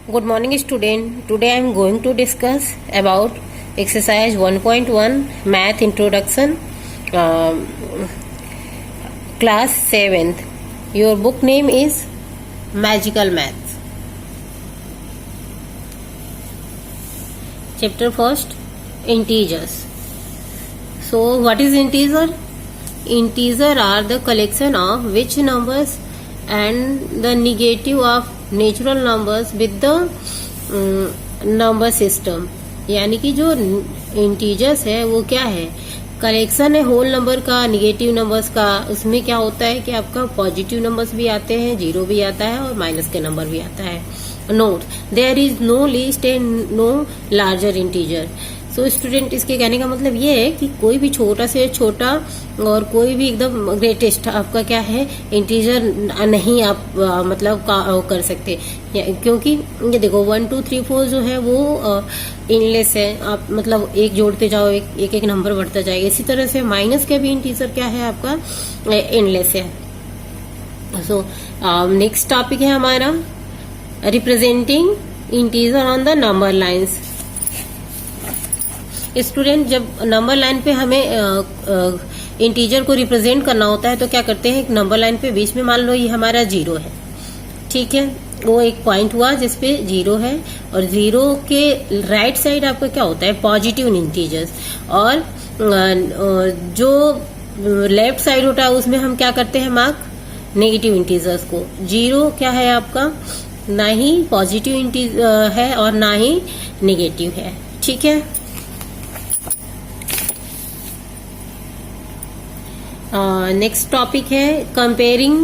Good morning, student. Today I am going to discuss about exercise 1.1 Math Introduction, class 7th. Your book name is Magical Maths. Chapter first, Integers. So what is integer? Integer are the collection of which numbers and the negative of natural numbers with the number system. यानी कि जो integers है वो क्या है, collection है whole number का, negative numbers का. उसमें क्या होता है कि आपका पॉजिटिव नंबर्स भी आते हैं, जीरो भी आता है और माइनस के नंबर भी आता है. Note, there is no least and no larger integer. So student, इसके कहने का मतलब ये है कि कोई भी छोटा से छोटा और कोई भी एकदम ग्रेटेस्ट आपका क्या है, इंटीजर नहीं आप मतलब कर सकते. क्योंकि ये देखो 1 2 3 4 जो है वो इनलेस है. आप मतलब एक जोड़ते जाओ, एक एक नंबर बढ़ता जाएगा. इसी तरह से माइनस का भी इंटीजर क्या है आपका, इनलेस है. सो नेक्स्ट टॉपिक है हमारा representing integer on the number lines. Student, जब नंबर लाइन पे हमें इंटीजर को रिप्रेजेंट करना होता है तो क्या करते हैं, एक नंबर लाइन पे बीच में मान लो ये हमारा जीरो है, ठीक है, वो एक पॉइंट हुआ जिसपे जीरो है, और जीरो के राइट साइड आपका क्या होता है, पॉजिटिव इंटीजर्स, और जो लेफ्ट साइड होता है उसमें हम क्या करते हैं, मार्क नेगेटिव इंटीजर्स को. जीरो क्या है आपका, ना ही पॉजिटिव है और ना ही नेगेटिव है, ठीक है. नेक्स्ट टॉपिक है comparing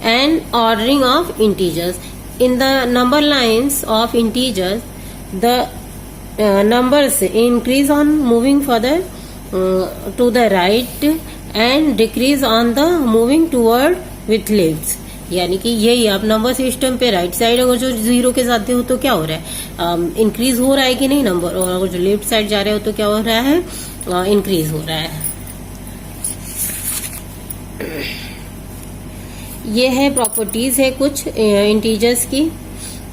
and ordering of integers. In the number lines of integers the numbers increase on moving further to the right and decrease on the moving toward with left. यानी कि यही आप number system पे right side अगर जो zero के जाते हो तो क्या हो रहा है, इंक्रीज हो रहा है कि नहीं नंबर, और अगर जो लेफ्ट साइड जा रहे हो तो क्या हो रहा है, इंक्रीज हो रहा है. ये है प्रॉपर्टीज है कुछ इंटीजर्स की.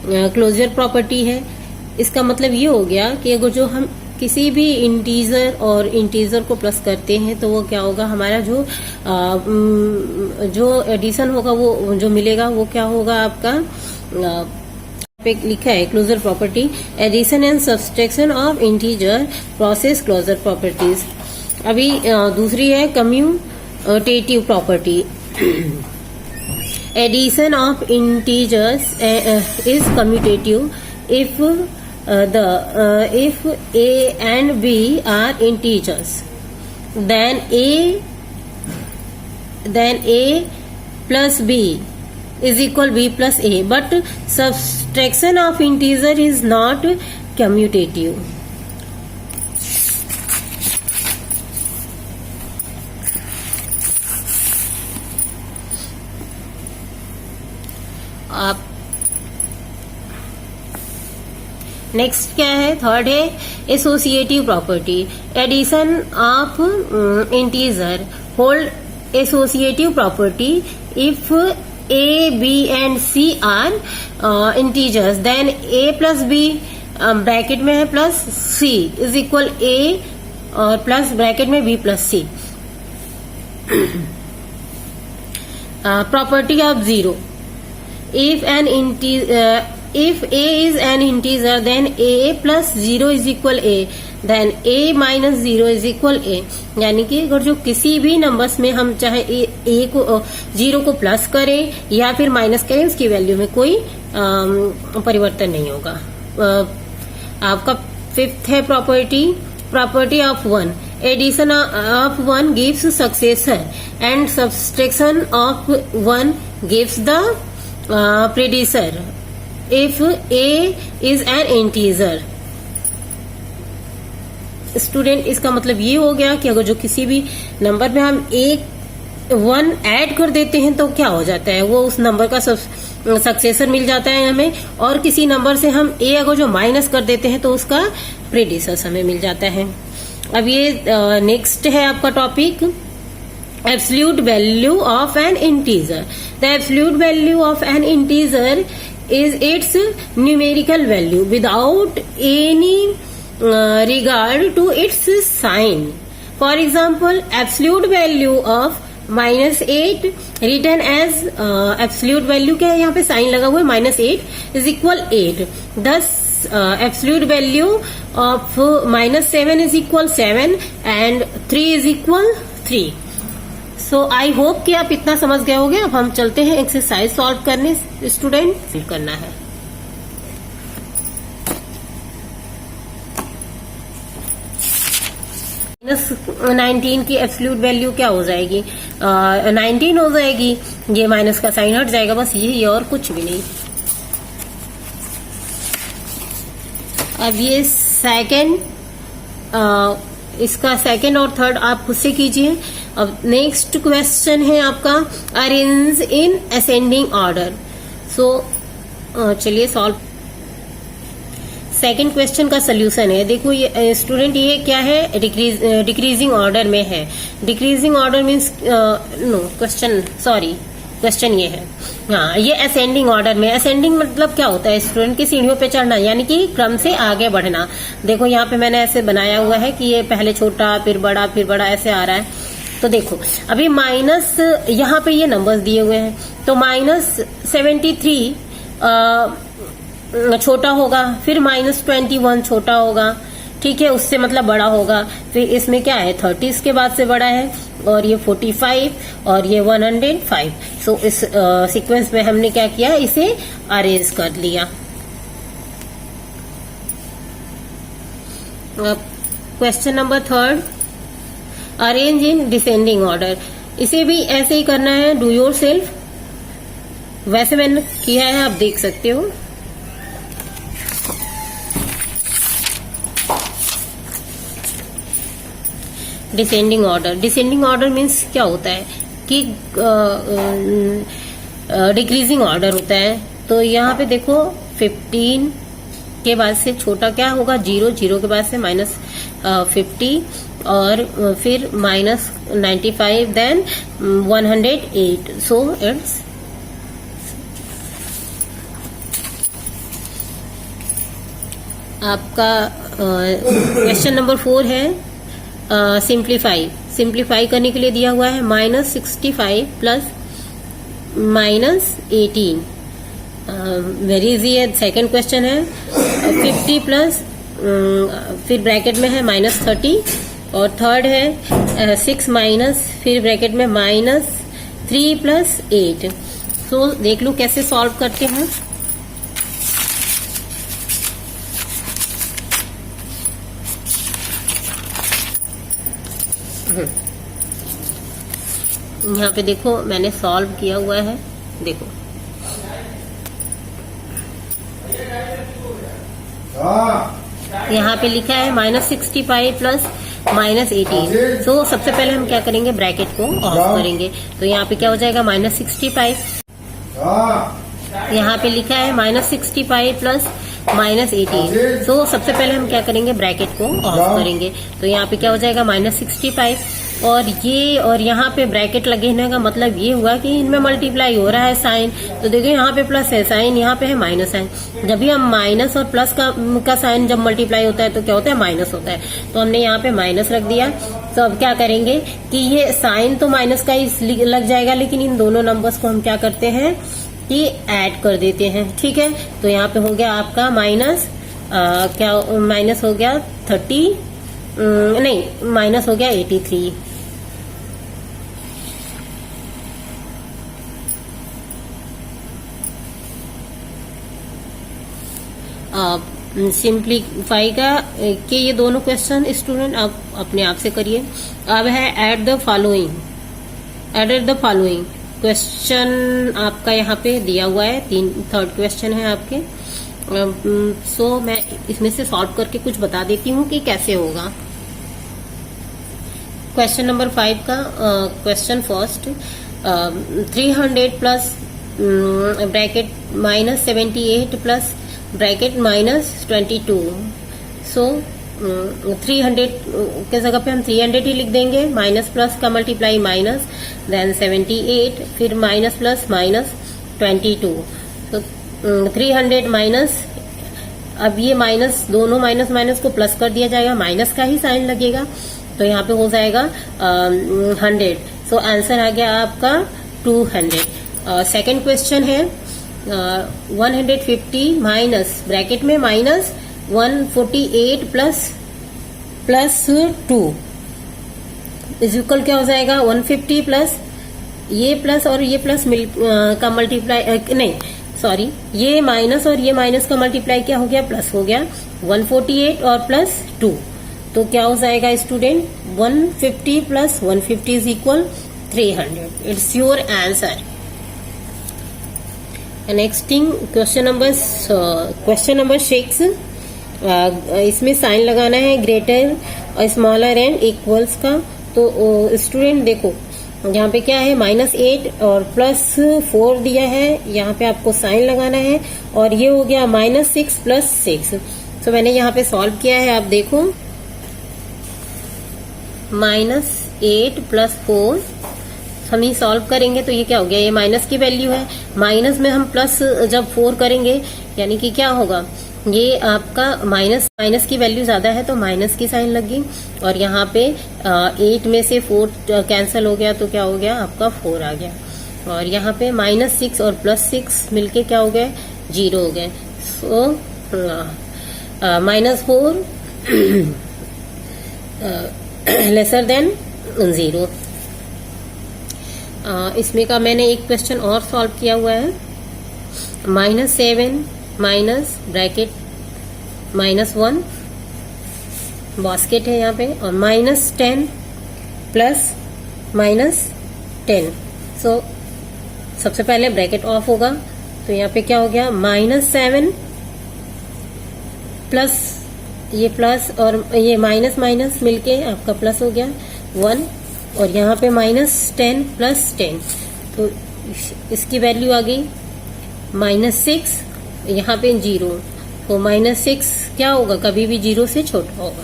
क्लोजर प्रॉपर्टी है. इसका मतलब ये हो गया कि अगर जो हम किसी भी इंटीजर और इंटीजर को प्लस करते हैं तो वो क्या होगा, हमारा जो एडिशन होगा वो जो मिलेगा वो क्या होगा आपका, पे लिखा है closure property, addition and subtraction of integer process closure properties. अभी दूसरी है commutative property. Addition of integers is commutative if A and B are integers, then A plus B is equal B plus A, but subtraction of integer is not commutative. आप next क्या है, third है associative property. Addition of integer hold associative property if A B and C are integers, then A plus B bracket में है plus C is equal A और plus bracket में B plus C. Property of zero. If A is an integer, then A plus 0 is equal A, then A minus 0 is equal A. यानी कि अगर जो किसी भी नंबर्स में हम चाहे A को जीरो को प्लस करें या फिर माइनस करें, उसकी वैल्यू में कोई परिवर्तन नहीं होगा. आपका फिफ्थ है property of one. Addition of one gives successor and subtraction of one gives the predecessor if A is an integer. Student, इसका मतलब ये हो गया कि अगर जो किसी भी नंबर में हम एक 1 ऐड कर देते हैं तो क्या हो जाता है, वो उस नंबर का सक्सेसर मिल जाता है हमें, और किसी नंबर से हम A अगर जो माइनस कर देते हैं तो उसका प्रेडिसर हमें मिल जाता है. अब ये नेक्स्ट है आपका topic absolute value of an integer. The absolute value of an integer is its numerical value without any regard to its sign. For example, absolute value of -8 written as absolute value क्या है, यहाँ पे sign लगा हुआ है -8 is equal 8. Thus absolute value of -7 is equal 7 and 3 is equal 3. So I hope कि आप इतना समझ गए होंगे. अब हम चलते हैं एक्सरसाइज सॉल्व करने. स्टूडेंट फिल करना है. -19 की एब्सोल्यूट वैल्यू क्या हो जाएगी, 19 हो जाएगी. ये माइनस का साइन हट जाएगा, बस ये और कुछ भी नहीं. अब ये सेकंड, इसका सेकंड और थर्ड आप खुद से कीजिए. अब नेक्स्ट क्वेश्चन है आपका अरेंज इन असेंडिंग ऑर्डर. सो चलिए सॉल्व. सेकंड क्वेश्चन का सोल्यूशन है. देखो ये स्टूडेंट, ये क्या है, डिक्रीजिंग ऑर्डर में है. Decreasing order means no question, sorry question ये है, हाँ ये असेंडिंग ऑर्डर में. असेंडिंग मतलब क्या होता है स्टूडेंट, की सीढ़ियों पे चढ़ना, यानी कि क्रम से आगे बढ़ना. देखो यहाँ पे मैंने ऐसे बनाया हुआ है कि ये पहले छोटा फिर बड़ा ऐसे आ रहा है. तो देखो अभी माइनस, यहाँ पे ये नंबर्स दिए हुए हैं, तो -73 छोटा होगा, फिर -21 छोटा होगा, ठीक है, उससे मतलब बड़ा होगा. फिर इसमें क्या है, 30 के बाद से बड़ा है, और ये 45 और ये 105. सो इस सीक्वेंस में हमने क्या किया, इसे अरेंज कर लिया. Question number third, arrange in descending order. इसे भी ऐसे ही करना है, डू योर सेल्फ. वैसे मैंने किया है, आप देख सकते हो. Descending order. Descending order means क्या होता है कि डिक्रीजिंग ऑर्डर होता है. तो यहाँ पे देखो 15 के बाद से छोटा क्या होगा, 0, 0 के बाद से -50 और फिर -95 देन 108. सो इट्स आपका क्वेश्चन नंबर 4 है. सिंप्लीफाई करने के लिए दिया हुआ है -65 प्लस -18. वेरी इजी है. सेकंड क्वेश्चन है 50 प्लस फिर ब्रैकेट में है -30, और थर्ड है 6 माइनस फिर ब्रैकेट में -3 प्लस 8. सो देख लो कैसे सॉल्व करते हैं. यहाँ पे देखो मैंने सॉल्व किया हुआ है. देखो यहाँ पे लिखा है -65 प्लस -18. तो सबसे पहले हम क्या करेंगे, ब्रैकेट को ऑफ करेंगे. तो यहाँ पे क्या हो जाएगा, -65. यहाँ पे लिखा है -65 प्लस -18. तो सबसे पहले हम क्या करेंगे, ब्रैकेट को ऑफ करेंगे. तो यहाँ पे क्या हो जाएगा, -65 और ये, और यहाँ पे ब्रैकेट लगे का मतलब ये हुआ कि इनमें मल्टीप्लाई हो रहा है साइन. तो देखो यहाँ पे प्लस है साइन, यहाँ पे है माइनस साइन. जब भी हम माइनस और प्लस का साइन जब मल्टीप्लाई होता है तो क्या होता है, माइनस होता है. तो हमने यहाँ पे माइनस रख दिया. तो अब क्या करेंगे कि ये साइन तो माइनस का ही लग जाएगा, लेकिन इन दोनों नंबर्स को हम क्या करते हैं कि ऐड कर देते हैं. ठीक है, तो यहाँ पे हो गया आपका माइनस माइनस हो गया 30, नहीं माइनस हो गया 83. सिंप्लीफाई का के ये दोनों क्वेश्चन स्टूडेंट आप अपने आप से करिए. अब है एड द फॉलोइंग. क्वेश्चन आपका यहाँ पे दिया हुआ है, थर्ड क्वेश्चन है आपके. सो मैं इसमें से सॉल्व करके कुछ बता देती हूँ कि कैसे होगा. क्वेश्चन नंबर 5 का question first, 300 plus bracket -78 plus bracket -22. सो 300 के जगह पे हम 300 ही लिख देंगे. माइनस प्लस का मल्टीप्लाई माइनस, देन 78, फिर माइनस प्लस -22. तो 300 माइनस, अब ये माइनस, दोनों माइनस माइनस को प्लस कर दिया जाएगा, माइनस का ही साइन लगेगा, तो यहाँ पे हो जाएगा 100। सो आंसर आ गया आपका 200। सेकेंड क्वेश्चन है 150 माइनस, ब्रैकेट में माइनस 148 प्लस 2 इज इक्वल क्या हो जाएगा, 150 प्लस ये प्लस और ये प्लस का मल्टीप्लाई, नहीं सॉरी, ये माइनस और ये माइनस का मल्टीप्लाई क्या हो गया, प्लस हो गया, 148 और प्लस 2, तो क्या हो जाएगा student, 150 plus 150 is equal 300। It's your answer. Next thing, question number 6, इसमें साइन लगाना है ग्रेटर और स्मॉलर एंड इक्वल्स का। तो स्टूडेंट देखो यहाँ पे क्या है, -8 और +4 दिया है, यहाँ पे आपको साइन लगाना है, और ये हो गया -6 + 6। तो मैंने यहाँ पे सॉल्व किया है, आप देखो, -8 + 4 हम ही सॉल्व करेंगे तो ये क्या हो गया, ये माइनस की वैल्यू है, माइनस में हम प्लस जब 4 करेंगे यानी कि क्या होगा, ये आपका माइनस की वैल्यू ज्यादा है तो माइनस की साइन लगी, और यहाँ पे 8 में से 4 कैंसिल हो गया तो क्या हो गया, आपका 4 आ गया, और यहाँ पे -6 और +6 मिलके क्या हो गए, 0 हो गए। सो -4 लेसर देन 0। इसमें का मैंने एक क्वेश्चन और सॉल्व किया हुआ है, -7 माइनस ब्रैकेट -1 बास्केट है यहाँ पे, और -10 प्लस -10। सो सबसे पहले ब्रैकेट ऑफ होगा, तो यहाँ पे क्या हो गया, -7 प्लस ये प्लस और ये माइनस माइनस मिलके आपका प्लस हो गया 1, और यहाँ पे -10 + 10, तो इसकी वैल्यू आ गई -6, यहाँ पे 0, तो -6 क्या होगा, कभी भी 0 से छोटा होगा।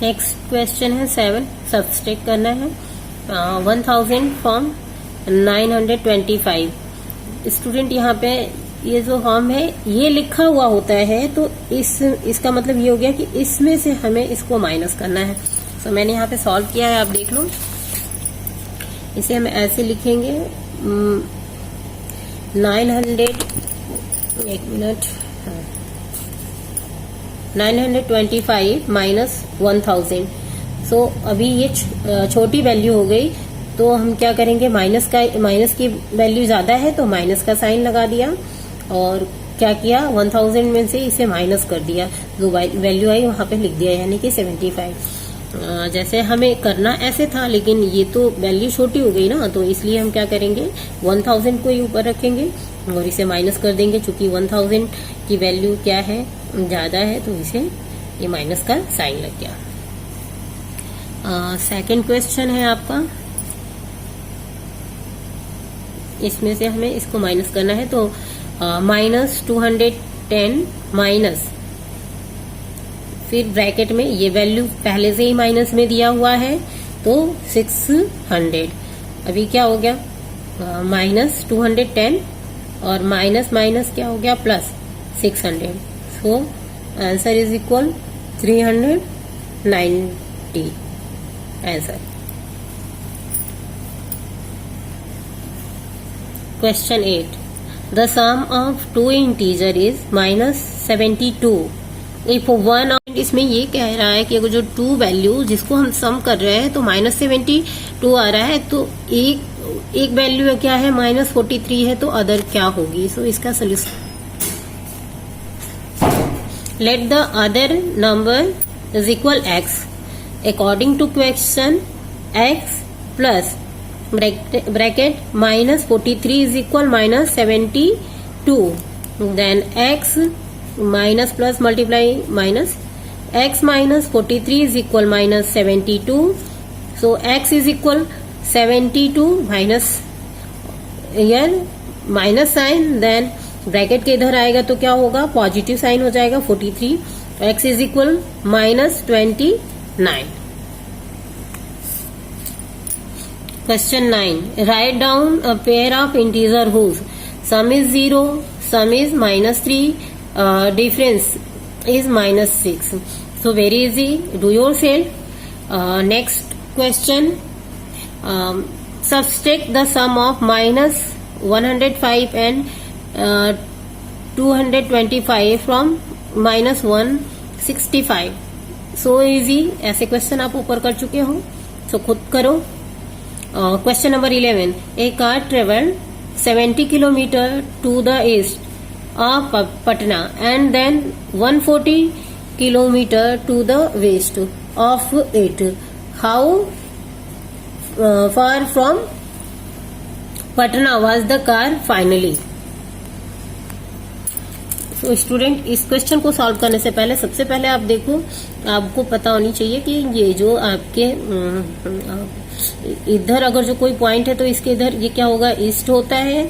नेक्स्ट क्वेश्चन है 7, सब्सट्रैक्ट करना है 1000 फ्रॉम 925। स्टूडेंट यहाँ पे ये जो फॉर्म है ये लिखा हुआ होता है, तो इसका मतलब ये हो गया कि इसमें से हमें इसको माइनस करना है। तो मैंने यहाँ पे सॉल्व किया है, आप देख लो, इसे हम ऐसे लिखेंगे 925 माइनस 1000। सो अभी ये छोटी वैल्यू हो गई, तो हम क्या करेंगे, माइनस की वैल्यू ज्यादा है तो माइनस का साइन लगा दिया, और क्या किया, 1000 में से इसे माइनस कर दिया, जो वैल्यू आई वहां पे लिख दिया, यानी कि 75। जैसे हमें करना ऐसे था, लेकिन ये तो वैल्यू छोटी हो गई ना, तो इसलिए हम क्या करेंगे, 1000 को ही ऊपर रखेंगे और इसे माइनस कर देंगे, चूंकि 1000 की वैल्यू क्या है, ज्यादा है, तो इसे ये माइनस का साइन लग गया। सेकंड क्वेश्चन है आपका, इसमें से हमें इसको माइनस करना है, तो -210 माइनस, फिर ब्रैकेट में ये वैल्यू पहले से ही माइनस में दिया हुआ है, तो 600। अभी क्या हो गया, -210 और माइनस माइनस क्या हो गया, plus 600। So answer is equal 390 answer. Question 8, the sum of 2 integer is -72 if 1, इसमें ये कह रहा है कि अगर जो 2 वैल्यू जिसको हम सम कर रहे हैं तो -72 आ रहा है, तो एक वैल्यू क्या है, -43 है, तो अदर क्या होगी। सो इसका solution, let the other number is equal x according to question, x plus bracket -43 is equal -72, then x minus plus multiply minus, x -43 is equal -72, so x is equal 72 minus, यार minus sign, then bracket के इधर आएगा तो क्या होगा, positive sign हो जाएगा 43, तो x is equal -29। Question 9. Write down a pair of integer whose sum is 0, sum is -3, difference is -6. So very easy. Do yourself. Next question. Subtract the sum of -105 and 225 from -165. So easy. ऐसे question आप ऊपर कर चुके हो, तो खुद करो. Question number 11. A car traveled 70 kilometer to the east of Patna and then 140 kilometer to the west of it. How far from Patna was the car finally? तो स्टूडेंट, इस क्वेश्चन को सॉल्व करने से पहले सबसे पहले आप देखो, आपको पता होनी चाहिए कि ये जो आपके इधर अगर जो कोई पॉइंट है तो इसके इधर ये क्या होगा, ईस्ट होता है,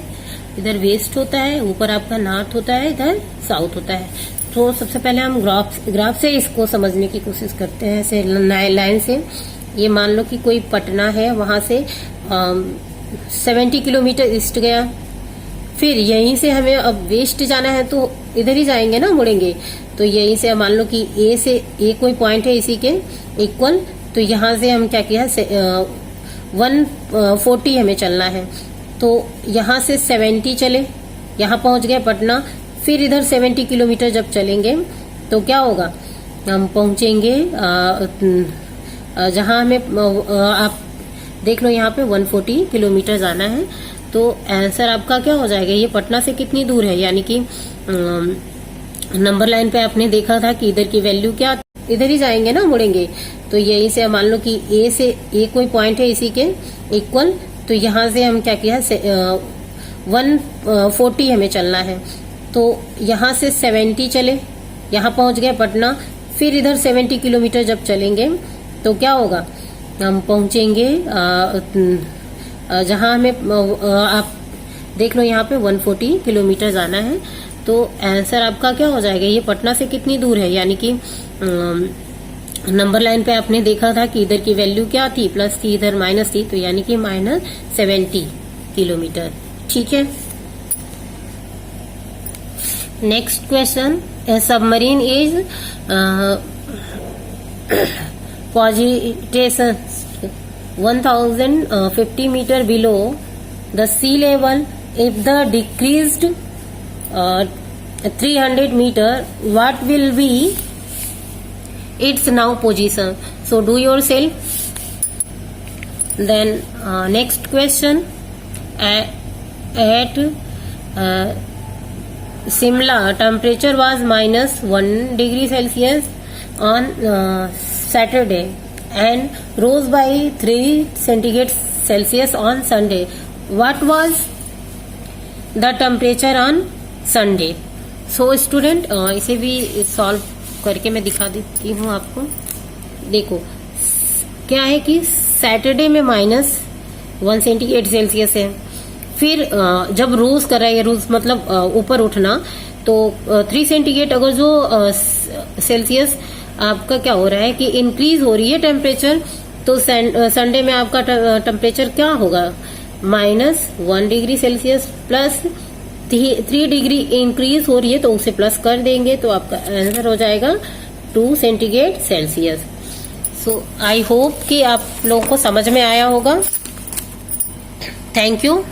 इधर वेस्ट होता है, ऊपर आपका नॉर्थ होता है, इधर साउथ होता है. तो सबसे पहले हम ग्राफ से इसको समझने की कोशिश करते हैं. ऐसे लाइन से ये मान लो कि कोई पटना है, वहां से 70 किलोमीटर ईस्ट गया, फिर यहीं से हमें अब वेस्ट जाना है तो इधर ही जाएंगे ना, मुड़ेंगे. तो यहीं से मान लो कि ए से ए कोई पॉइंट है इसी के इक्वल, तो यहां से हम क्या किया, 140 हमें चलना है. तो यहां से 70 चले, यहां पहुंच गए पटना. फिर इधर 70 किलोमीटर जब चलेंगे तो क्या होगा, हम पहुंचेंगे जहां हमें आप देख लो यहाँ पे 140 किलोमीटर जाना है. तो आंसर आपका क्या हो जाएगा, ये पटना से कितनी दूर है, यानी कि नंबर लाइन पे आपने देखा था कि इधर की वैल्यू क्या, इधर ही जाएंगे ना, मुड़ेंगे. तो यहीं से मान लो कि ए से ए कोई पॉइंट है इसी के इक्वल, तो यहां से हम क्या किया, 140 हमें चलना है. तो यहां से 70 चले, यहां पहुंच गए पटना. फिर इधर 70 किलोमीटर जब चलेंगे तो क्या होगा, हम पहुंचेंगे जहां हमें आप देख लो यहाँ पे 140 किलोमीटर जाना है. तो आंसर आपका क्या हो जाएगा, ये पटना से कितनी दूर है, यानी कि नंबर लाइन पे आपने देखा था कि इधर की वैल्यू क्या थी, प्लस थी, इधर माइनस थी, तो यानी कि -70 किलोमीटर. ठीक है. Next question. सबमरीन इज पॉजिटेशन 1050 meter below the sea level. If the decreased 300 meter, what will be its now position? So do yourself. Then next question. At Simla, temperature was -1 degree Celsius on Saturday and rose by 3 centigrade Celsius on Sunday. What was the temperature on Sunday? So student, इसे भी solve करके मैं दिखा देती हूँ आपको. देखो क्या है कि सैटरडे में -1 सेंटीग्रेड सेल्सियस है. फिर जब रोज कर रहा है, रोज मतलब ऊपर उठना, तो 3 सेंटीग्रेड अगर जो सेल्सियस आपका क्या हो रहा है कि इंक्रीज हो रही है टेम्परेचर, तो संडे में आपका टेम्परेचर क्या होगा, -1 degree Celsius plus 3 degree increase हो रही है, तो उसे प्लस कर देंगे, तो आपका आंसर हो जाएगा 2 centigrade Celsius. So I hope कि आप लोगों को समझ में आया होगा. Thank you.